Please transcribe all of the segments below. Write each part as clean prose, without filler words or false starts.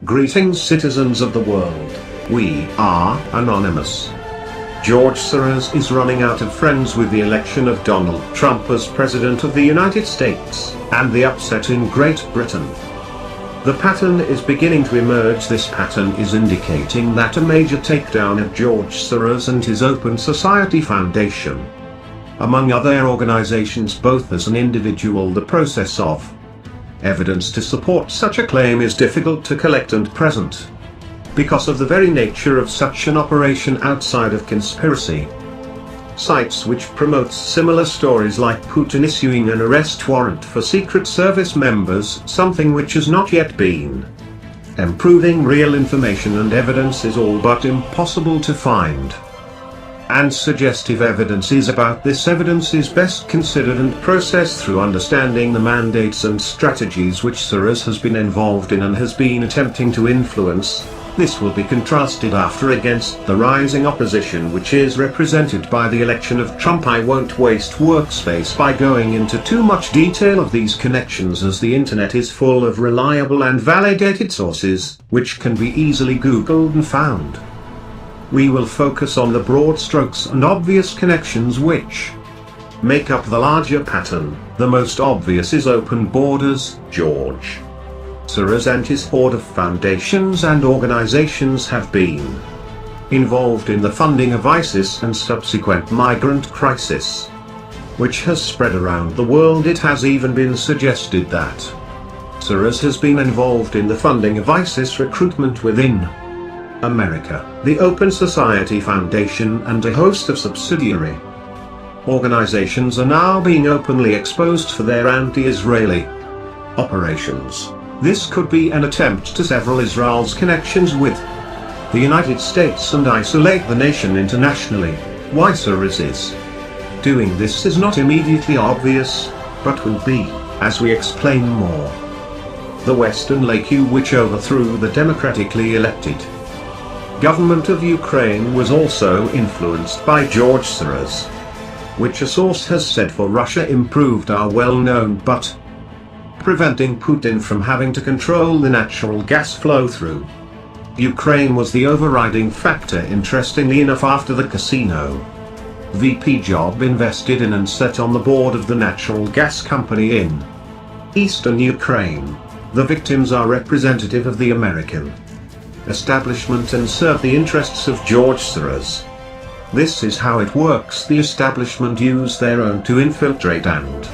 Greetings, citizens of the world. We are anonymous. George Soros is running out of friends with the election of Donald Trump as President of the United States, and the upset in Great Britain. The pattern is beginning to emerge. This pattern is indicating that a major takedown of George Soros and his Open Society Foundation, among other organizations, both as an individual, the process of evidence to support such a claim is difficult to collect and present, because of the very nature of such an operation outside of conspiracy. Sites which promote similar stories, like Putin issuing an arrest warrant for Secret Service members, something which has not yet been improving real information and evidence, is all but impossible to find. And suggestive evidences about this evidence is best considered and processed through understanding the mandates and strategies which Soros has been involved in and has been attempting to influence. This will be contrasted after against the rising opposition which is represented by the election of Trump. I won't waste workspace by going into too much detail of these connections, as the internet is full of reliable and validated sources, which can be easily Googled and found. We will focus on the broad strokes and obvious connections which make up the larger pattern. The most obvious is open borders. George Soros and his horde of foundations and organizations have been involved in the funding of ISIS and subsequent migrant crisis, which has spread around the world. It has even been suggested that Soros has been involved in the funding of ISIS recruitment within America. The Open Society Foundation and a host of subsidiary organizations are now being openly exposed for their anti-Israeli operations. This could be an attempt to sever Israel's connections with the United States and isolate the nation internationally. Why Soros is doing this is not immediately obvious, but will be, as we explain more. The Western Lake which overthrew the democratically elected government of Ukraine was also influenced by George Soros, which a source has said for Russia improved are well known, but preventing Putin from having to control the natural gas flow through Ukraine was the overriding factor. Interestingly enough, after the casino VP job invested in and set on the board of the natural gas company in eastern Ukraine, the victims are representative of the American establishment and serve the interests of George Soros. This is how it works. The establishment use their own to infiltrate and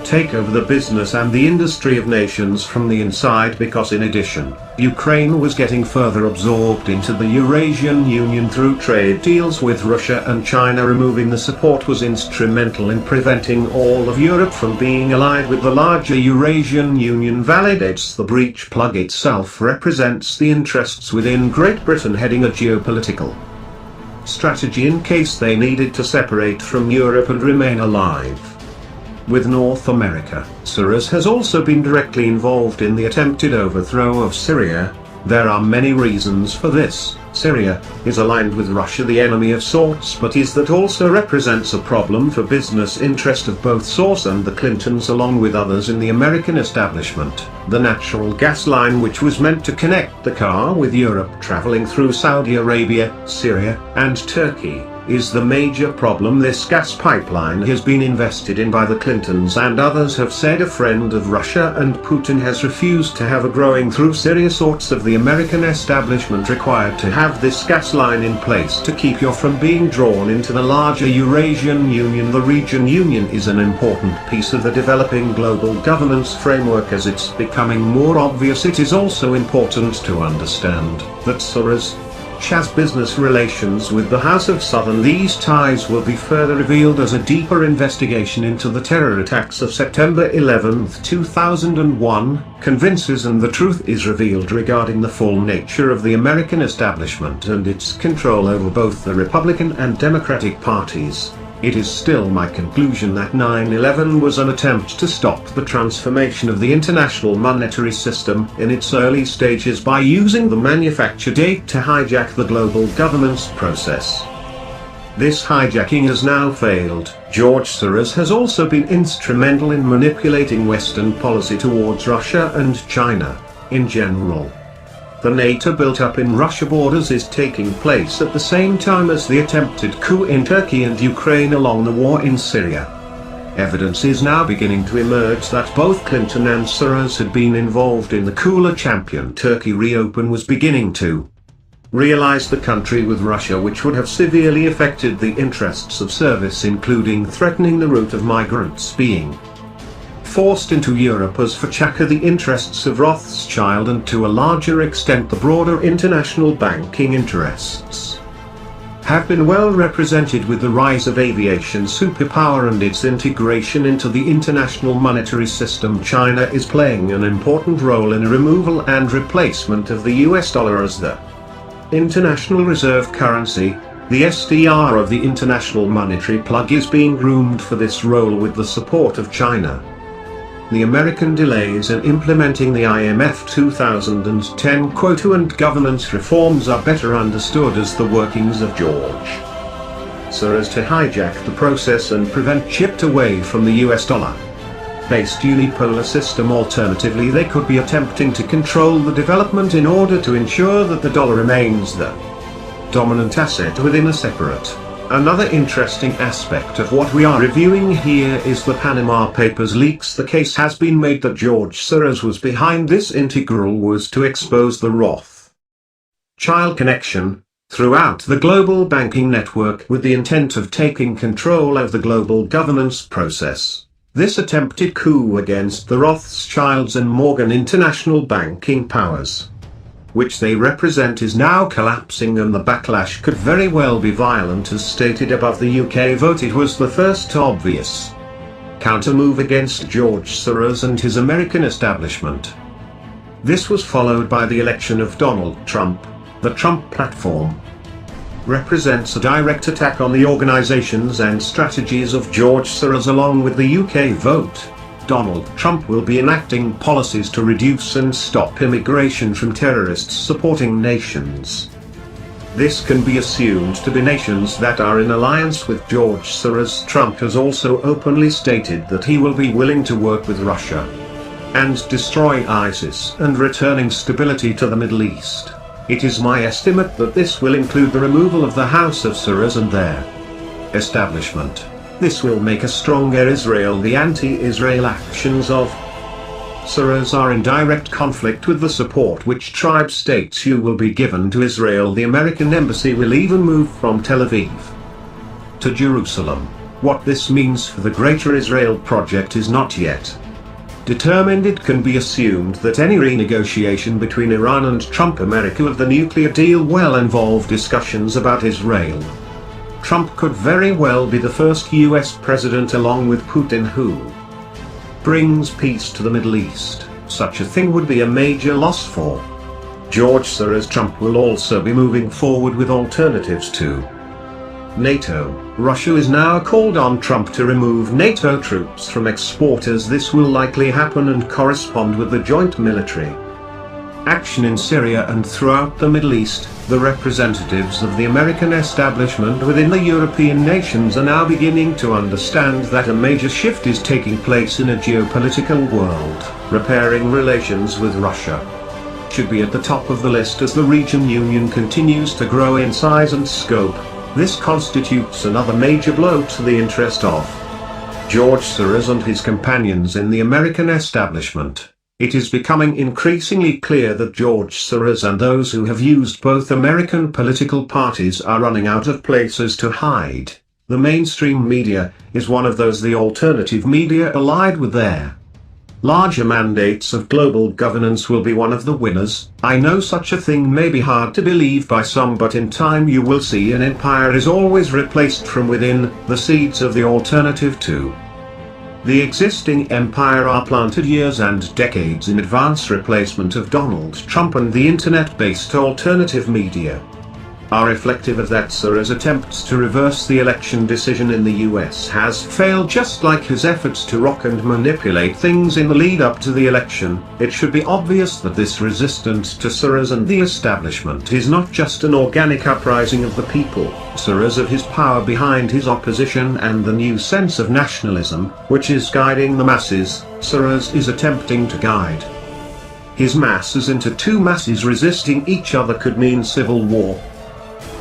take over the business and the industry of nations from the inside, because in addition, Ukraine was getting further absorbed into the Eurasian Union through trade deals with Russia and China. Removing the support was instrumental in preventing all of Europe from being allied with the larger Eurasian Union. Validates the breach. Plug itself represents the interests within Great Britain heading a geopolitical strategy in case they needed to separate from Europe and remain alive with North America. Soros has also been directly involved in the attempted overthrow of Syria. There are many reasons for this. Syria is aligned with Russia, the enemy of sorts, but that also represents a problem for business interest of both Soros and the Clintons, along with others in the American establishment. The natural gas line, which was meant to connect the car with Europe, traveling through Saudi Arabia, Syria, and Turkey, is the major problem. This gas pipeline has been invested in by the Clintons and others have said a friend of Russia, and Putin has refused to have a growing through Syria sorts of the American establishment required to have this gas line in place to keep you from being drawn into the larger Eurasian Union. The region union is an important piece of the developing global governance framework. As it's becoming more obvious, it is also important to understand that Soros has business relations with the House of Southern. These ties will be further revealed as a deeper investigation into the terror attacks of September 11, 2001, convinces and the truth is revealed regarding the full nature of the American establishment and its control over both the Republican and Democratic parties. It is still my conclusion that 9/11 was an attempt to stop the transformation of the international monetary system in its early stages by using the manufacture date to hijack the global governance process. This hijacking has now failed. George Soros has also been instrumental in manipulating Western policy towards Russia and China in general. The NATO built-up in Russia borders is taking place at the same time as the attempted coup in Turkey and Ukraine along the war in Syria. Evidence is now beginning to emerge that both Clinton and Soros had been involved in the coup. A champion Turkey reopen was beginning to realize the country with Russia, which would have severely affected the interests of service, including threatening the route of migrants being forced into Europe, as for Chaka the interests of Rothschild and to a larger extent the broader international banking interests have been well represented with the rise of aviation superpower and its integration into the international monetary system. China is playing an important role in removal and replacement of the US dollar as the international reserve currency. The SDR of the international monetary plug is being groomed for this role with the support of China. The American delays in implementing the IMF 2010 quota and governance reforms are better understood as the workings of George Soros to hijack the process and prevent chipped away from the US dollar-based unipolar system. Alternatively, they could be attempting to control the development in order to ensure that the dollar remains the dominant asset within a separate. Another interesting aspect of what we are reviewing here is the Panama Papers leaks. The case has been made that George Soros was behind this. Integral was to expose the Rothschild connection throughout the global banking network with the intent of taking control of the global governance process. This attempted coup against the Rothschilds and Morgan international banking powers, which they represent, is now collapsing, and the backlash could very well be violent. As stated above, the UK vote. It was the first obvious countermove against George Soros and his American establishment. This was followed by the election of Donald Trump. The Trump platform represents a direct attack on the organizations and strategies of George Soros. Along with the UK vote, Donald Trump will be enacting policies to reduce and stop immigration from terrorists supporting nations. This can be assumed to be nations that are in alliance with George Soros. Trump has also openly stated that he will be willing to work with Russia and destroy ISIS and returning stability to the Middle East. It is my estimate that this will include the removal of the House of Soros and their establishment. This will make a stronger Israel. The anti-Israel actions of Soros are in direct conflict with the support which tribe states will be given to Israel. The American embassy will even move from Tel Aviv to Jerusalem. What this means for the Greater Israel project is not yet determined. It can be assumed that any renegotiation between Iran and Trump America of the nuclear deal will involve discussions about Israel. Trump could very well be the first US president along with Putin who brings peace to the Middle East. Such a thing would be a major loss for George Soros. Trump will also be moving forward with alternatives to NATO. Russia is now called on Trump to remove NATO troops from exporters. This will likely happen and correspond with the joint military action in Syria and throughout the Middle East. The representatives of the American establishment within the European nations are now beginning to understand that a major shift is taking place in a geopolitical world. Repairing relations with Russia should be at the top of the list as the region union continues to grow in size and scope. This constitutes another major blow to the interest of George Soros and his companions in the American establishment. It is becoming increasingly clear that George Soros and those who have used both American political parties are running out of places to hide. The mainstream media is one of those. The alternative media, allied with their larger mandates of global governance, will be one of the winners. I know such a thing may be hard to believe by some, but in time you will see an empire is always replaced from within. The seeds of the alternative to the existing empire are planted years and decades in advance. Replacement of Donald Trump and the internet-based alternative media are reflective of that. Soros' attempts to reverse the election decision in the US has failed, just like his efforts to rock and manipulate things in the lead up to the election. It should be obvious that this resistance to Soros and the establishment is not just an organic uprising of the people. Soros of his power behind his opposition and the new sense of nationalism, which is guiding the masses, Soros is attempting to guide his masses into two masses resisting each other could mean civil war.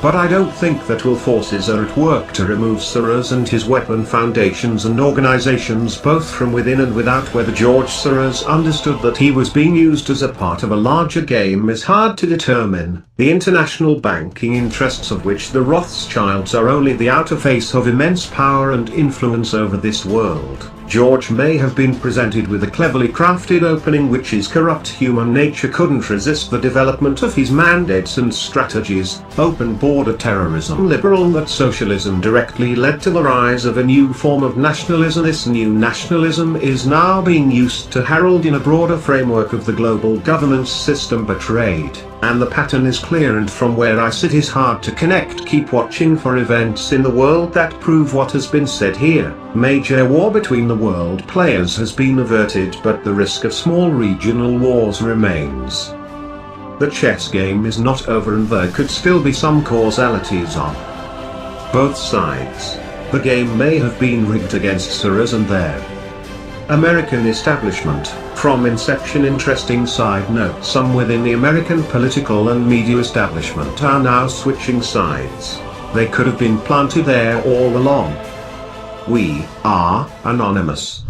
But I don't think that forces are at work to remove Soros and his weapon foundations and organizations both from within and without. Whether George Soros understood that he was being used as a part of a larger game is hard to determine, the international banking interests of which the Rothschilds are only the outer face of immense power and influence over this world. George may have been presented with a cleverly crafted opening which his corrupt human nature couldn't resist the development of his mandates and strategies, open border terrorism, liberal net socialism directly led to the rise of a new form of nationalism. This new nationalism is now being used to herald in a broader framework of the global governance system betrayed. And the pattern is clear, and from where I sit is hard to connect. Keep watching for events in the world that prove what has been said here. Major war between the world players has been averted, but the risk of small regional wars remains. The chess game is not over and there could still be some causalities on both sides. The game may have been rigged against Soros and their American establishment. From inception. Interesting side note: some within the American political and media establishment are now switching sides. They could have been planted there all along. We are anonymous.